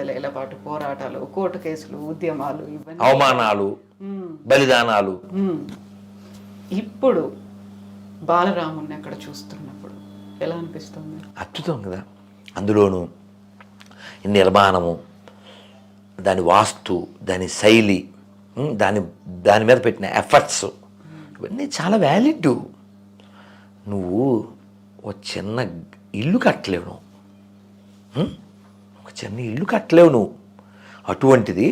దశాబ్దాల పాటు పోరాటాలు, కోర్టు కేసులు, ఉద్యమాలు, ఇవన్నీ అవమానాలు, బలిదానాలు. ఇప్పుడు బాలరాముని అక్కడ చూస్తున్నప్పుడు ఎలా అనిపిస్తుంది? అద్భుతం కదా. అందులోనూ నిర్మాణము, దాని వాస్తు, దాని శైలి, దాని మీద పెట్టిన ఎఫర్ట్స్ ఇవన్నీ చాలా వ్యాలిడ్. నువ్వు ఒక చిన్న ఇల్లు కట్టలేవు, ఒక చిన్న ఇల్లు కట్టలేవు నువ్వు. అటువంటిది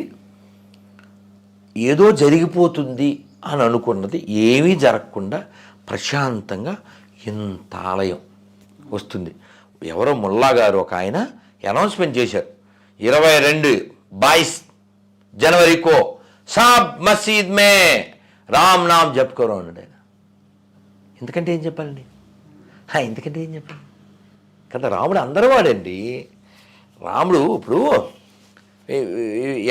ఏదో జరిగిపోతుంది అని అనుకున్నది ఏమీ జరగకుండా ప్రశాంతంగా ఇంత ఆలయం వస్తుంది. ఎవరో ముల్లా గారు ఒక ఆయన అనౌన్స్మెంట్ చేశారు, 22 जनवरी को सब मस्जिद में రామ్ నామ్ జపుకోరు అన్నాడు ఆయన. ఎందుకంటే ఏం చెప్పాలండి, ఎందుకంటే ఏం చెప్పాలి కదా. రాముడు అందరూ వాడండి. రాముడు ఇప్పుడు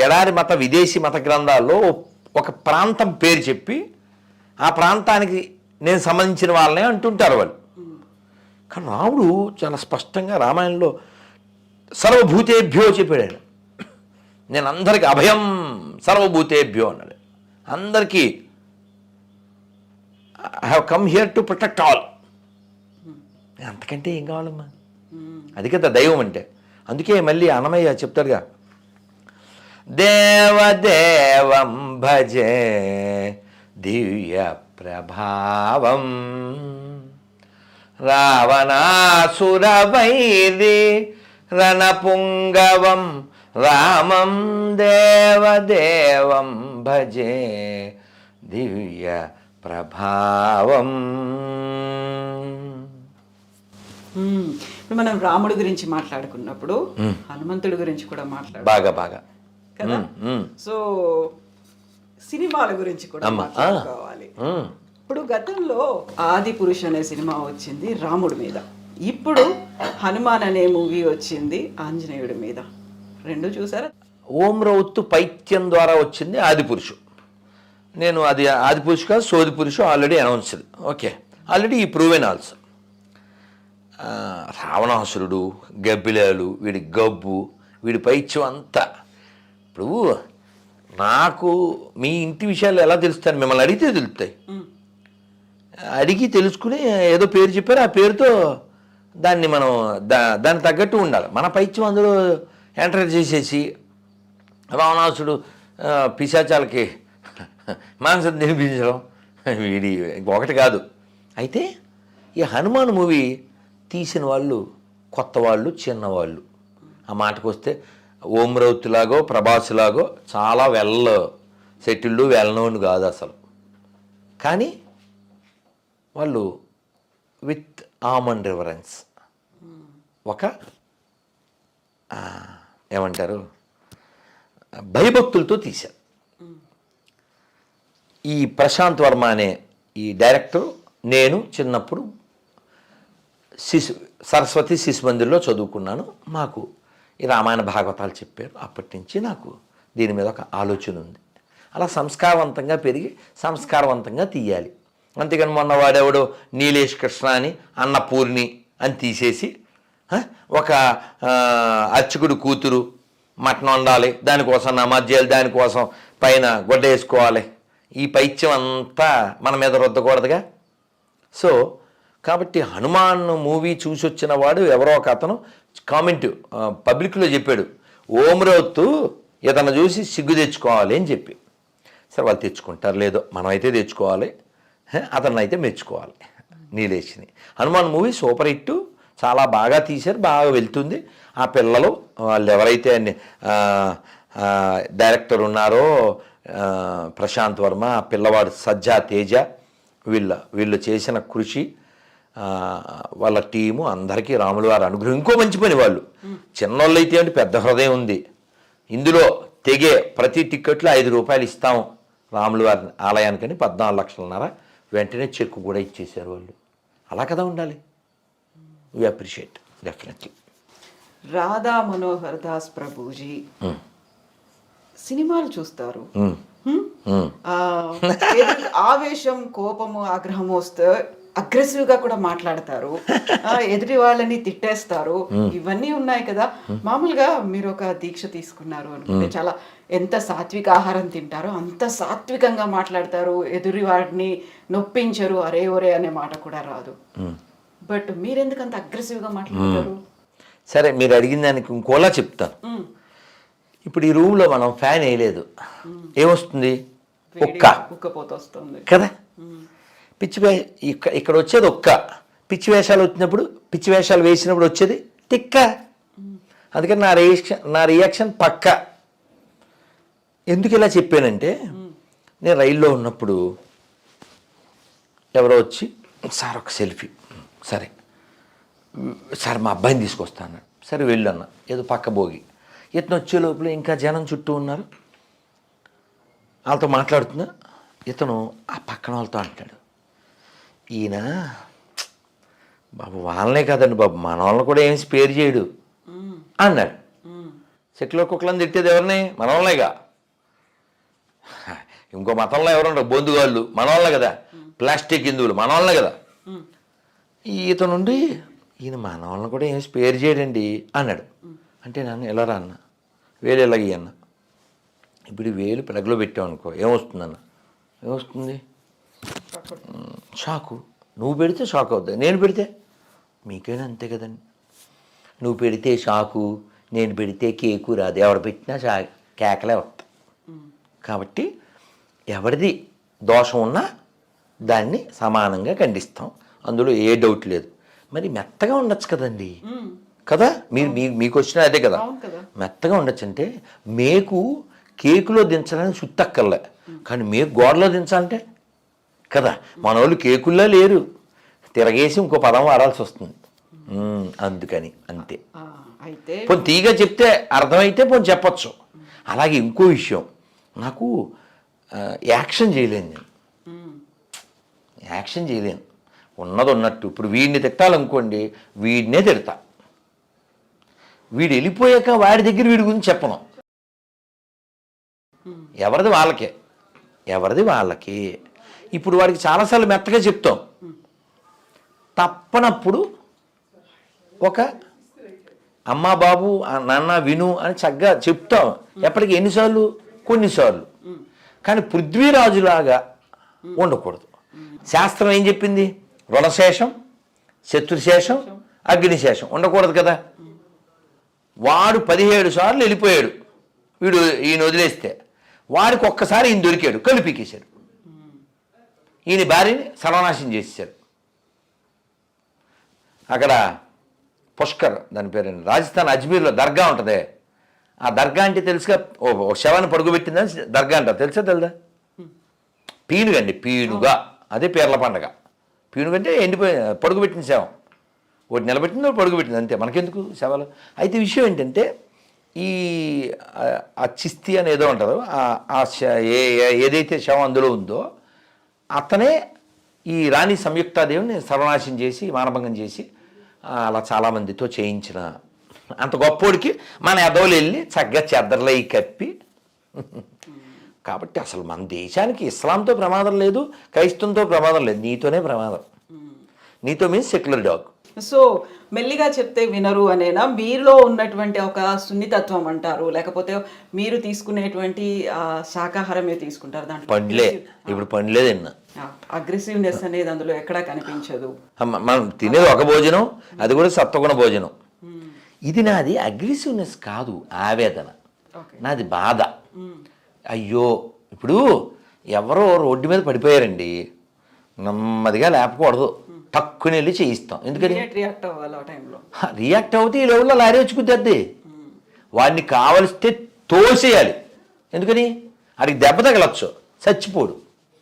ఎడారి మత విదేశీ మత గ్రంథాల్లో ఒక ప్రాంతం పేరు చెప్పి ఆ ప్రాంతానికి నేను సంబంధించిన వాళ్ళనే అంటుంటారు వాళ్ళు. కానీ రాముడు చాలా స్పష్టంగా రామాయణంలో సర్వభూతేభ్యో చెప్పాడు ఆయన. నేను అందరికీ అభయం సర్వభూతేభ్యో అన్నాడు. అందరికీ I have come here to protect all. అంతకంటే ఏం కావాలమ్మా, అది కదా దైవం అంటే. అందుకే మళ్ళీ అన్నమయ్య చెప్తాడుగా, దేవదేవం భజే దివ్య ప్రభావం రావణాసురవైరి రణపుంగవం రామం దేవదేవం భజే దివ్య ప్రభావం. మనం రాముడి గురించి మాట్లాడుకున్నప్పుడు హనుమంతుడి గురించి కూడా మాట్లాడు బాగా కదా. సో సినిమాల గురించి కూడా మాట్లాడుకోవాలి. ఇప్పుడు గతంలో ఆది పురుష్ అనే సినిమా వచ్చింది రాముడి మీద, ఇప్పుడు హనుమాన్ అనే మూవీ వచ్చింది ఆంజనేయుడి మీద. రెండు చూసారా? ఓం రౌత్ పైత్యం ద్వారా వచ్చింది ఆది పురుషు. నేను అది ఆది పురుషు కాదు, సోది పురుషు ఆల్రెడీ అనౌన్స్డ్. ఓకే, ఆల్రెడీ ఈ ప్రూవెన్ ఆల్సో. రావణాసురుడు, గబ్బిలాలు, వీడి గబ్బు, వీడి పైత్యం అంతా. ఇప్పుడు నాకు మీ ఇంటి విషయాలు ఎలా తెలుస్తాను, మిమ్మల్ని అడిగితే తెలుస్తాయి. అడిగి తెలుసుకుని ఏదో పేరు చెప్పారు, ఆ పేరుతో దాన్ని మనం దానికి తగ్గట్టు ఉండాలి. మన పైత్యం అందులో ఎంటర్ చేసేసి రావణాసుడు పిశాచాలకి మాంసం తినిపించడం వీడి ఒకటి కాదు. అయితే ఈ హనుమాన్ మూవీ తీసిన వాళ్ళు కొత్త వాళ్ళు, చిన్నవాళ్ళు. ఆ మాటకు వస్తే ఓం రౌత్ లాగో ప్రభాస్ లాగో చాలా వెల్ సెటిల్డ్ వెల్ నోన్ కాదు అసలు. కానీ వాళ్ళు విత్ ఆమన్ రివరెన్స్ ఒక ఏమంటారు భయభక్తులతో తీశారు. ఈ ప్రశాంత్ వర్మ అనే ఈ డైరెక్టర్ నేను చిన్నప్పుడు సరస్వతి శిశు మందిర్లో చదువుకున్నాను. మాకు ఈ రామాయణ భాగవతాలు చెప్పారు. అప్పటి నుంచి నాకు దీని మీద ఒక ఆలోచన ఉంది. అలా సంస్కారవంతంగా పెరిగి సంస్కారవంతంగా తీయాలి. అంతేగాని మొన్న వాడెవడో నీలేష్ కృష్ణ అని అన్నపూర్ణి అని తీసేసి ఒక అర్చకుడు కూతురు మటన్ వండాలి, దానికోసం నమాజ్ చేయాలి, దానికోసం పైన గొడ్డ వేసుకోవాలి, ఈ పైత్యం అంతా మన మీద రుద్దకూడదుగా. సో కాబట్టి హనుమాన్ మూవీ చూసి వచ్చిన వాడు ఎవరో ఒక అతను కామెంట్ పబ్లిక్లో చెప్పాడు, ఓం రౌత్ ఇతను చూసి సిగ్గు తెచ్చుకోవాలి అని చెప్పి. సరే వాళ్ళు తెచ్చుకుంటారు, లేదో మనమైతే తెచ్చుకోవాలి, అతన్ని అయితే మెచ్చుకోవాలి నీలేష్ని. హనుమాన్ మూవీ సూపర్ హిట్, చాలా బాగా తీశారు, బాగా వెళ్తుంది. ఆ పిల్లలు వాళ్ళు ఎవరైతే డైరెక్టర్ ఉన్నారో ప్రశాంత్ వర్మ, ఆ పిల్లవాడు సజ్జా తేజ, వీళ్ళు చేసిన కృషి, వాళ్ళ టీము అందరికీ రాముల వారి అనుగ్రహం. ఇంకో మంచి పని, వాళ్ళు చిన్నోళ్ళు అయితే అంటే పెద్ద హృదయం ఉంది. ఇందులో తెగే ప్రతి టిక్కెట్లో ₹5 ఇస్తాం రాముల వారి ఆలయానికని 14 లక్షలన్నర వెంటనే చెక్కు కూడా ఇచ్చేశారు వాళ్ళు. అలా కదా ఉండాలి. We appreciate definitely. Radha Manohar Das Prabhuji సినిమాలు చూస్తారు, ఆవేశం, కోపము, ఆగ్రహం వస్తే అగ్రెసివ్గా కూడా మాట్లాడతారు, ఎదుటి వాళ్ళని తిట్టేస్తారు, ఇవన్నీ ఉన్నాయి కదా. మామూలుగా మీరు ఒక దీక్ష తీసుకున్నారు అనుకుంటే చాలా ఎంత సాత్విక ఆహారం తింటారో అంత సాత్వికంగా మాట్లాడతారు, ఎదుటి వాడిని నొప్పించరు, అరే ఒరే అనే మాట కూడా రాదు. బట్ మీరెందుకు అంత అగ్రెసివ్గా మాట్లాడతారు? సరే, మీరు అడిగిన దానికి ఇంకోలా చెప్తాను. ఇప్పుడు ఈ రూమ్లో మనం ఫ్యాన్ వేయలేదు, ఏమొస్తుంది? ఉక్కపోత వస్తుంది కదా. ఇక్కడ వచ్చేది ఒక్క. పిచ్చి వేషాలు వచ్చినప్పుడు, పిచ్చి వేషాలు వేసినప్పుడు వచ్చేది తిక్క. అందుకని నా రియాక్షన్ పక్క. ఎందుకు ఇలా చెప్పానంటే, నేను రైల్లో ఉన్నప్పుడు ఎవరో వచ్చి, సార్ ఒక సెల్ఫీ. సరే సార్, మా అబ్బాయిని తీసుకొస్తాను. సరే వెళ్ళన్నా, ఏదో పక్క భోగి. ఇతను వచ్చే లోపల ఇంకా జనం చుట్టూ ఉన్నారు, వాళ్ళతో మాట్లాడుతున్నా. ఇతను ఆ పక్కన వాళ్ళతో అంటాడు, ఈయన బాబు వాళ్ళనే కదండి బాబు, మన వాళ్ళని కూడా ఏం స్పేర్ చేయడు అన్నాడు. చెట్లో కుక్కలను తిట్టేది ఎవరిని? మన వాళ్ళనేగా. ఇంకో మతంలో ఎవరుంటారు? బొందుగాళ్ళు మన వాళ్ళే కదా. ప్లాస్టిక్ హిందువులు మన వాళ్ళనే కదా. ఈతనుండి ఈయన మన వాళ్ళని కూడా ఏం స్పేర్ చేయడండి అన్నాడు. అంటే నన్ను ఎలా రా అన్న, వేలు ఎలాగ అన్న. ఇప్పుడు వేలు పెడగలో పెట్టామనుకో ఏమొస్తుందన్న? ఏమొస్తుంది? షాకు. నువ్వు పెడితే షాక్ అవుతుంది, నేను పెడితే మీకైనా అంతే కదండి. నువ్వు పెడితే షాకు, నేను పెడితే కేకు రాదు. ఎవరు పెట్టినా కేకలే వస్తాయి. కాబట్టి ఎవరిది దోషం ఉన్నా దాన్ని సమానంగా ఖండిస్తాం, అందులో ఏ డౌట్ లేదు. మరి మెత్తగా ఉండొచ్చు కదండి కదా. మీకు వచ్చిన అదే కదా, మెత్తగా ఉండొచ్చు. అంటే మేకు కేకులో దించాలని సుత్తక్కర్లే, కానీ మేకు గోడలో దించాలంటే కదా. మన వాళ్ళు కేకుల్లో లేరు, తిరగేసి ఇంకో పదం వాడాల్సి వస్తుంది. అందుకని అంతే. పోనీ తీగా చెప్తే అర్థమైతే పోనీ చెప్పచ్చు. అలాగే ఇంకో విషయం, నాకు యాక్షన్ చేయలేను నేను. యాక్షన్ చేయలేను, ఉన్నది ఉన్నట్టు. ఇప్పుడు వీడిని తిట్టాలనుకోండి, వీడినే తిడతా. వీడు వెళ్ళిపోయాక వాడి దగ్గర వీడి గురించి చెప్పను. ఎవరిది వాళ్ళకే, ఎవరిది వాళ్ళకి. ఇప్పుడు వాడికి చాలాసార్లు మెత్తగా చెప్తాం, తప్పనప్పుడు ఒక అమ్మ బాబు నాన్న విను అని చక్కగా చెప్తాం. ఎప్పటికీ ఎన్నిసార్లు? కొన్నిసార్లు. కానీ పృథ్వీరాజులాగా ఉండకూడదు. శాస్త్రం ఏం చెప్పింది? రుణశేషం, శత్రుశేషం, అగ్నిశేషం ఉండకూడదు కదా. వాడు 17 సార్లు వెళ్ళిపోయాడు, వీడు ఈయన వదిలేస్తే. వాడికి ఒక్కసారి ఈయన దొరికాడు, కలిపికేశాడు. ఈయన భార్యని సర్వనాశనం చేసేసాడు. అక్కడ పుష్కర్, దాని పేరు రాజస్థాన్ అజ్మీర్లో దర్గా ఉంటుంది. ఆ దర్గా అంటే తెలుసుగా, ఓ శవాన్ని పడుకోబెట్టిందని దర్గా అంటారు, తెలుసా తెలదా? పీనుగండి, పీనుగా. అదే పీర్ల పండగ. పీనుగంటే ఎండిపోయి పడుకోబెట్టిన శవం. ఒకటి నిలబెట్టింది, ఒకటి పడుకోబెట్టింది, అంతే. మనకెందుకు శవాలు? అయితే విషయం ఏంటంటే, ఈ ఆ చిస్తి అని ఏదో ఉంటారో, ఏదైతే శవం అందులో ఉందో అతనే ఈ రాణి సంయుక్తాదేవిని సర్వనాశం చేసి, మానభంగం చేసి అలా చాలామందితో చేయించిన అంత గొప్పోడికి మన ఎదవలు వెళ్ళి చక్కగా చెద్దర్లై కప్పి. కాబట్టి అసలు మన దేశానికి ఇస్లాంతో ప్రమాదం లేదు, క్రైస్తవంతో ప్రమాదం లేదు, నీతోనే ప్రమాదం. నీతో మీన్స్ సెక్యులర్ డాగ్. సో మెల్లిగా చెప్తే వినరు అనేనా? మీలో ఉన్నటువంటి ఒక సున్నితత్వం అంటారు, లేకపోతే మీరు తీసుకునేటువంటి శాకాహారమే తీసుకుంటారు? దాంట్లో పండ్లే, ఇప్పుడు పండ్లే తిన్నా. అగ్రెసివ్నెస్ అనేది అందులో ఎక్కడా కనిపించదు. మనం తినేది ఒక భోజనం, అది కూడా సత్వగుణ భోజనం. ఇది నాది అగ్రెసివ్నెస్ కాదు, ఆవేదన. నాది బాధ. అయ్యో, ఇప్పుడు ఎవరో రోడ్డు మీద పడిపోయారండి, నెమ్మదిగా లేపకూడదు, తక్కువ వెళ్ళి చేయిస్తాం. ఎందుకని? రియాక్ట్ అవుతే ఈ లెవెల్లో లారీ వచ్చి కుద్దేద్ది. వాడిని కావలిస్తే తోసేయాలి. ఎందుకని? అడిగి దెబ్బ తగలచ్చు, చచ్చిపోడు.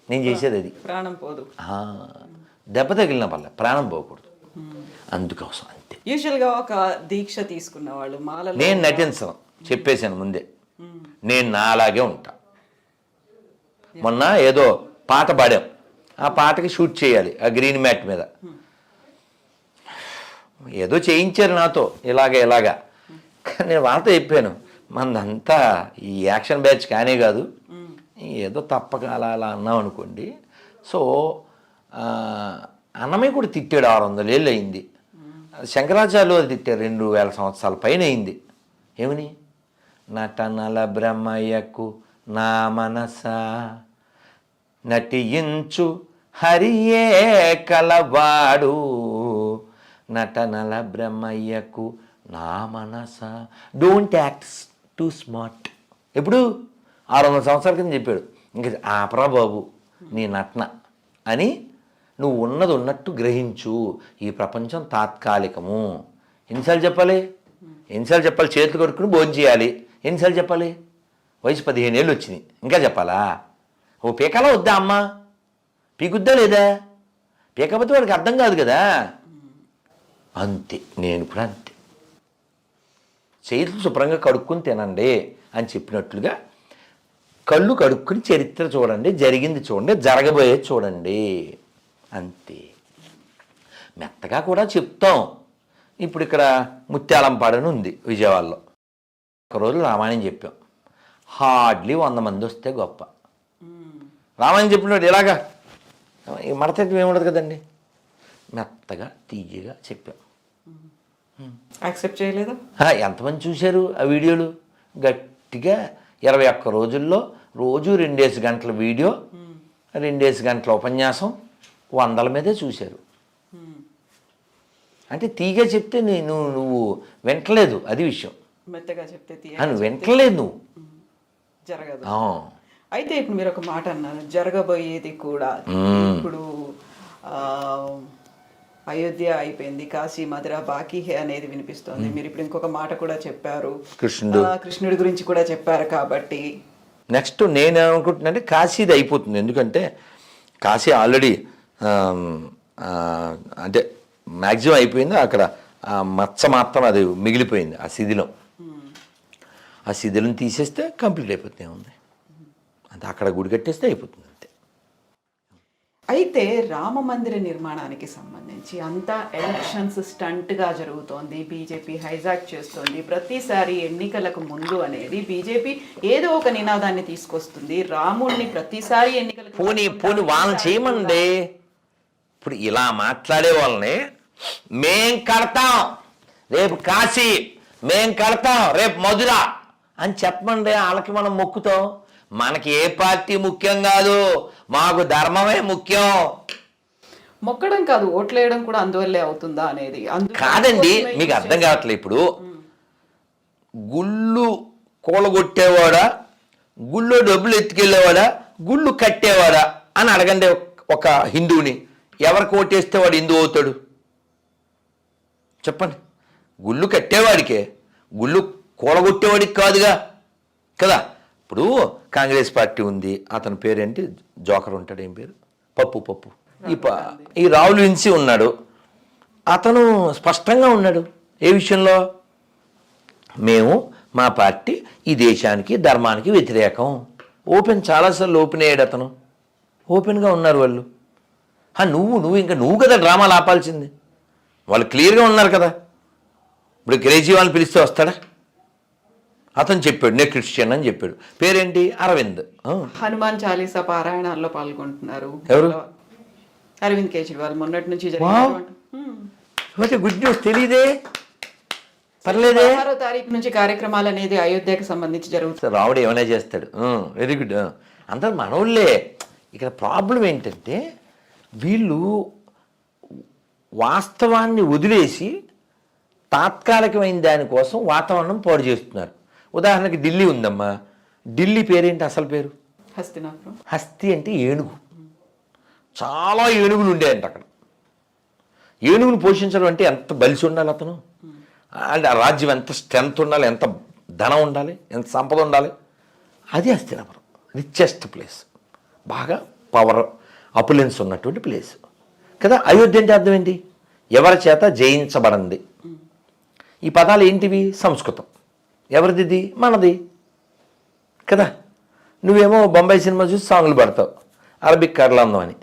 నేను చేసేది అది. ప్రాణం పోదు. దెబ్బ తగిలిన వల్ల ప్రాణం పోకూడదు, అందుకోసం అంతే. యూజువల్గా ఒక దీక్ష తీసుకున్న వాళ్ళు మాల, నేను నటించను, చెప్పేశాను ముందే. నేను నాలాగే ఉంటా. మొన్న ఏదో పాట పాడాం, ఆ పాటకి షూట్ చేయాలి ఆ గ్రీన్ మ్యాట్ మీద. ఏదో చేయించారు నాతో, ఇలాగా. నేను వాళ్ళతో చెప్పాను, మనదంతా ఈ యాక్షన్ బ్యాచ్ కానే కాదు, ఏదో తప్పక అలా అన్నాం అనుకోండి. సో అన్నమయ్య కూడా తిట్టాడు, 600 ఏళ్ళు అయింది. శంకరాచార్యులు అది తిట్టారు, 2000 సంవత్సరాల పైన అయింది. ఏమని? నటనల బ్రహ్మయ్యకు నా మనస నటించు హరియే కలవాడు, నటనల బ్రహ్మయ్యకు నా మనస డోంట్ యాక్ట్ టూ స్మార్ట్. ఎప్పుడు 600 సంవత్సరాల కింద చెప్పాడు. ఇంకా ఆపరా బాబు నీ నటన అని, నువ్వు ఉన్నది ఉన్నట్టు గ్రహించు, ఈ ప్రపంచం తాత్కాలికము. ఎన్నిసార్లు చెప్పాలి? చేతులు కొడుకుని భోజనం చేయాలి. ఎన్నిసార్లు చెప్పాలి? వయసు 15 ఏళ్ళు వచ్చినాయి, ఇంకా చెప్పాలా? ఓ పీకాలా వద్దా అమ్మ? పీకుద్దా లేదా? పీకపోతే వాడికి అర్థం కాదు కదా. అంతే, నేను కూడా అంతే. చేతులు శుభ్రంగా కడుక్కుని తినండి అని చెప్పినట్లుగా కళ్ళు కడుక్కుని చరిత్ర చూడండి, జరిగింది చూడండి, జరగబోయేది చూడండి, అంతే. మెత్తగా కూడా చెప్తాం. ఇప్పుడు ఇక్కడ ముత్యాలంపాడని ఉంది విజయవాడలో. ఒకరోజు రామాయణం చెప్పాం. హార్డ్లీ 100 మంది వస్తే గొప్ప. రామాయణం చెప్పినట్టు ఇలాగా మడతెట్టు ఏముండదు కదండి. మెత్తగా తీయగా చెప్పాం. యాక్సెప్ట్ చేయలేదా? ఎంతమంది చూశారు ఆ వీడియోలు? గట్టిగా 21 రోజుల్లో రోజు 2 గంటల వీడియో, 2 గంటల ఉపన్యాసం, 100ల మీదే చూశారు. అంటే తీగా చెప్తే నువ్వు వింటలేదు, అది విషయం. మెత్తగా చెప్తే నువ్వు వింటలేదు, నువ్వు జరగదు. అయితే ఇప్పుడు మీరు ఒక మాట అన్నారు, జరగబోయేది కూడా. ఇప్పుడు అయోధ్య అయిపోయింది, కాశీ మధుర బాకీ హే అనేది వినిపిస్తోంది. మీరు ఇప్పుడు ఇంకొక మాట కూడా చెప్పారు, కృష్ణుడి గురించి కూడా చెప్పారు. కాబట్టి నెక్స్ట్ నేను అనుకుంటున్నానంటే కాశీది అయిపోతుంది. ఎందుకంటే కాశీ ఆల్రెడీ అంటే మ్యాక్సిమం అయిపోయింది. అక్కడ మచ్చ మాత్రం అది మిగిలిపోయింది, ఆ శిథిలం. ఆ శిథిలం తీసేస్తే కంప్లీట్ అయిపోతుంది. ఏముంది అంటే అక్కడ గుడి కట్టేస్తే అయిపోతుంది అంతే. అయితే రామ మందిర నిర్మాణానికి సంబంధించి అంతా ఎలక్షన్స్ స్టంట్గా జరుగుతోంది, బీజేపీ హైజాక్ చేస్తోంది. ప్రతిసారి ఎన్నికలకు ముందు అనేది బీజేపీ ఏదో ఒక నినాదాన్ని తీసుకొస్తుంది. రాముడిని ప్రతిసారి ఎన్నికలకు పోనీ వాళ్ళని చేయమండి. ఇప్పుడు ఇలా మాట్లాడే వాళ్ళని మేం కడతాం రేపు కాశీ, మేం కడతాం రేపు మధుర అని చెప్పమండి. వాళ్ళకి మనం మొక్కుతాం. మనకి ఏ పార్టీ ముఖ్యం కాదు, మాకు ధర్మమే ముఖ్యం. మొక్కడం కాదు, ఓట్లేయడం కూడా అందువల్లే అవుతుందా అనేది కాదండి. మీకు అర్థం కావట్లేదు. ఇప్పుడు గుళ్ళు కూలగొట్టేవాడా, గుళ్ళో డబ్బులు ఎత్తుకెళ్ళేవాడా, గుళ్ళు కట్టేవాడా అని అడగండి ఒక హిందువుని. ఎవరికి ఓటేస్తే వాడు హిందూ అవుతాడు చెప్పండి? గుళ్ళు కట్టేవాడికే, గుళ్ళు కూలగొట్టేవాడికి కాదుగా కదా. ఇప్పుడు కాంగ్రెస్ పార్టీ ఉంది, అతని పేరేంటి? జోకర్ ఉంటాడు, ఏం పేరు? పప్పు. ఈ రాహుల్ విన్సీ ఉన్నాడు, అతను స్పష్టంగా ఉన్నాడు. ఏ విషయంలో? మేము మా పార్టీ ఈ దేశానికి ధర్మానికి వ్యతిరేకం. చాలాసార్లు ఓపెన్ అయ్యాడు అతను. ఓపెన్గా ఉన్నారు వాళ్ళు. నువ్వు కదా డ్రామాలు ఆపాల్సింది. వాళ్ళు క్లియర్గా ఉన్నారు కదా. ఇప్పుడు కేజ్రీవాల్ని పిలిస్తే వస్తాడా? అతను చెప్పాడు నేను క్రిస్టియన్ అని చెప్పాడు. పేరేంటి? అరవింద్. హనుమాన్ చాలీసా పారాయణాల్లో పాల్గొంటున్నారు. ఎవరు? అరవింద్ కేజ్రీవాల్. మొన్నటి నుంచి గుడ్ న్యూస్. తెలియదే, పర్లేదే. 6వ తారీఖు నుంచి కార్యక్రమాలు అనేది అయోధ్యకు సంబంధించి జరుగుతుంది. రావుడు ఏమైనా చేస్తాడు. Very good. అందరు మనోళ్ళే. ఇక్కడ ప్రాబ్లం ఏంటంటే వీళ్ళు వాస్తవాన్ని వదిలేసి తాత్కాలికమైన దానికోసం వాతావరణం పాడు చేస్తున్నారు. ఉదాహరణకి ఢిల్లీ ఉందమ్మా. ఢిల్లీ పేరేంటి? అసలు పేరు హస్తినాపురం. హస్తి అంటే ఏనుగు. చాలా ఏనుగులు ఉండేయంట అక్కడ. ఏనుగును పోషించడం అంటే ఎంత బలిసి ఉండాలి అతను, అంటే ఆ రాజ్యం ఎంత స్ట్రెంత్ ఉండాలి, ఎంత ధనం ఉండాలి, ఎంత సంపద ఉండాలి. అది హస్తినాపురం. రిచెస్ట్ ప్లేస్, బాగా పవర్ అపులెన్స్ ఉన్నటువంటి ప్లేస్ కదా. అయోధ్య అంటే అర్థం ఏంటి? ఎవరి చేత జయించబడింది. ఈ పదాలు ఏంటివి? సంస్కృతం. ఎవరిది? మనది కదా. నువ్వేమో బొంబాయి సినిమా చూసి సాంగ్లు పడతావు, అరబిక్ కర్లాందం అని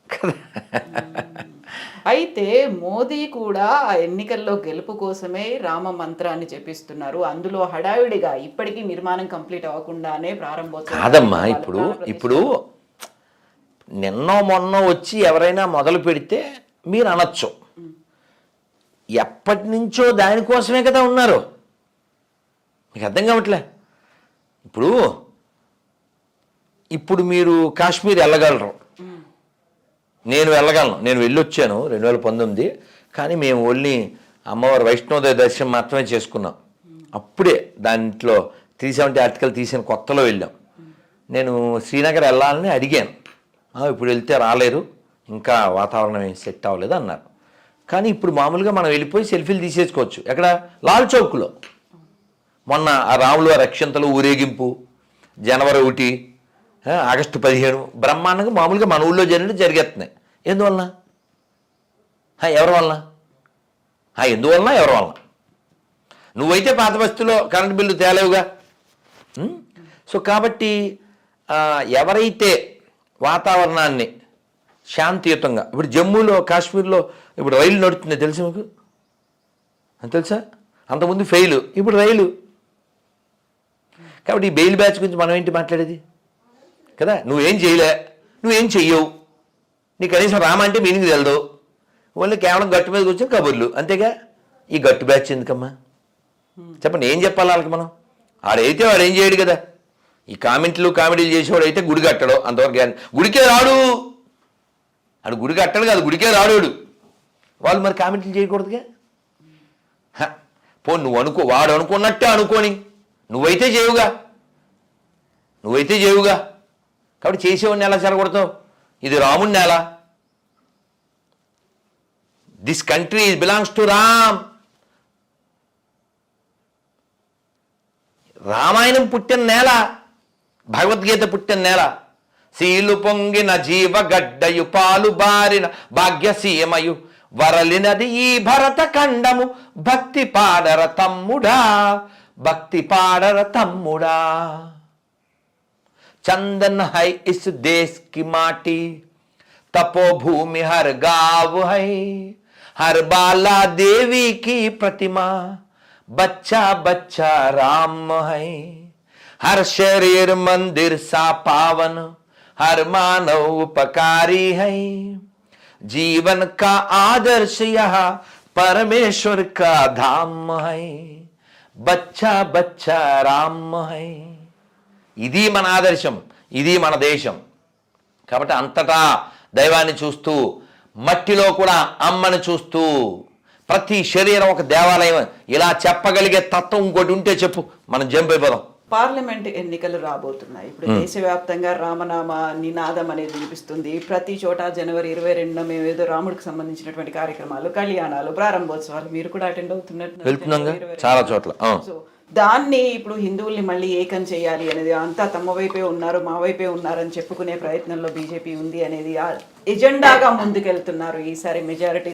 కదా. అయితే మోదీ కూడా ఎన్నికల్లో గెలుపు కోసమే రామ మంత్రాన్ని చెప్పిస్తున్నారు. అందులో హడావిడిగా ఇప్పటికీ నిర్మాణం కంప్లీట్ అవ్వకుండానే ప్రారంభోత్సవం కాదమ్మా. ఇప్పుడు నిన్నో మొన్నో వచ్చి ఎవరైనా మొదలు పెడితే మీరు అనొచ్చు. ఎప్పటి నుంచో దానికోసమే కదా ఉన్నారు. మీకు అర్థం కావట్లే. ఇప్పుడు మీరు కాశ్మీర్ వెళ్ళగలరు, నేను వెళ్ళగలను. నేను వెళ్ళొచ్చాను 2019, కానీ మేము ఓన్లీ అమ్మవారి వైష్ణోదేవి దర్శనం మాత్రమే చేసుకున్నాం. అప్పుడే దాంట్లో 370 ఆర్టికల్ తీసిన కొత్తలో వెళ్ళాం. నేను శ్రీనగర్ వెళ్ళాలని అడిగాను. ఇప్పుడు వెళ్తే రాలేరు, ఇంకా వాతావరణం ఏం సెట్ అవ్వలేదు అన్నారు. కానీ ఇప్పుడు మామూలుగా మనం వెళ్ళిపోయి సెల్ఫీలు తీసేసుకోవచ్చు. ఎక్కడ? లాల్ చౌక్లో. మొన్న ఆ రాములు వారి అక్షంతలు ఊరేగింపు జనవరి 1, ఆగస్టు 15 బ్రహ్మాండంగా మామూలుగా మన ఊళ్ళో జరిగేస్తున్నాయి. ఎందువలన? ఎవరి వలన? ఎందువలన? ఎవరి వలన? నువ్వైతే పాత బస్తీలో కరెంటు బిల్లు తేలేవుగా. సో కాబట్టి ఎవరైతే వాతావరణాన్ని శాంతియుతంగా, ఇప్పుడు జమ్మూలో కాశ్మీర్లో ఇప్పుడు రైలు నడుస్తుంది తెలుసు మీకు? తెలుసా? అంతకుముందు ఫెయిల్, ఇప్పుడు రైలు. కాబట్టి ఈ బెయిల్ బ్యాచ్ గురించి మనం ఏంటి మాట్లాడేది కదా? నువ్వేం చేయలే, నువ్వేం చెయ్యవు, నీ కనీసం రామ అంటే మీనింగ్ తెలదు, ఓన్లీ కేవలం గట్టు మీద కూర్చొని కబుర్లు అంతేగా. ఈ గట్టు బ్యాచ్ ఎందుకమ్మా చెప్పండి? ఏం చెప్పాలి వాళ్ళకి మనం? ఆడైతే వాడు ఏం చేయడు కదా. ఈ కామెంట్లు కామెడీలు చేసేవాడు అయితే గుడి కట్టడు, అంతవరకు గుడికే రాడు. ఆడు గుడి కట్టడు కాదు, గుడికే రాడు. వాళ్ళు మరి కామెంట్లు చేయకూడదుగా. నువ్వు అనుకో, వాడు అనుకున్నట్టే అనుకోని, నువ్వైతే చేయుగా. కాబట్టి చేసేవాడిని ఎలా చెరగొడతావు? ఇది రాముడిని ఎలా? This country belongs to Ram. Ramayanam పుట్టిన నేల, భగవద్గీత పుట్టిన నేల. సీలు పొంగిన జీవ గడ్డయు పాలు బారిన భాగ్యసీమయు వరలినది ఈ భరత ఖండము. భక్తి పాడర తమ్ముడా. चंदन है इस देश की माटी, तपोभूमि हर गाँव है, हर बाला देवी की प्रतिमा, बच्चा बच्चा राम है, हर शरीर मंदिर सा पावन, हर मानव उपकारी है, जीवन का आदर्श यह परमेश्वर का धाम है, बच्चा बच्चा राम है. ఇది మన ఆదర్శం, ఇది మన దేశం. కాబట్టి అంతటా దైవాన్ని చూస్తూ, మట్టిలో కూడా అమ్మని చూస్తూ, ప్రతి శరీరం ఒక దేవాలయం, ఇలా చెప్పగలిగే తత్వం ఇంకోటి ఉంటే చెప్పు, మనం జంప్ అయిపోదాం. పార్లమెంట్ ఎన్నికలు రాబోతున్నాయి. ఇప్పుడు దేశవ్యాప్తంగా రామనామ నినాదం అనేది వినిపిస్తుంది. ప్రతి చోట జనవరి 22న మేము ఏదో రాముడికి సంబంధించినటువంటి కార్యక్రమాలు, కళ్యాణాలు, ప్రారంభోత్సవాలు మీరు కూడా అటెండ్ అవుతున్నట్టు వెళ్తున్నాగా చాలా చోట్ల. సో దాన్ని ఇప్పుడు హిందువుల్ని మళ్ళీ ఏకం చేయాలి అనేది, అంతా తమ వైపే ఉన్నారు, మా వైపే ఉన్నారని చెప్పుకునే ప్రయత్నంలో బీజేపీ ఉంది అనేది ఎజెండాగా ముందుకెళ్తున్నారు. ఈసారి మెజారిటీ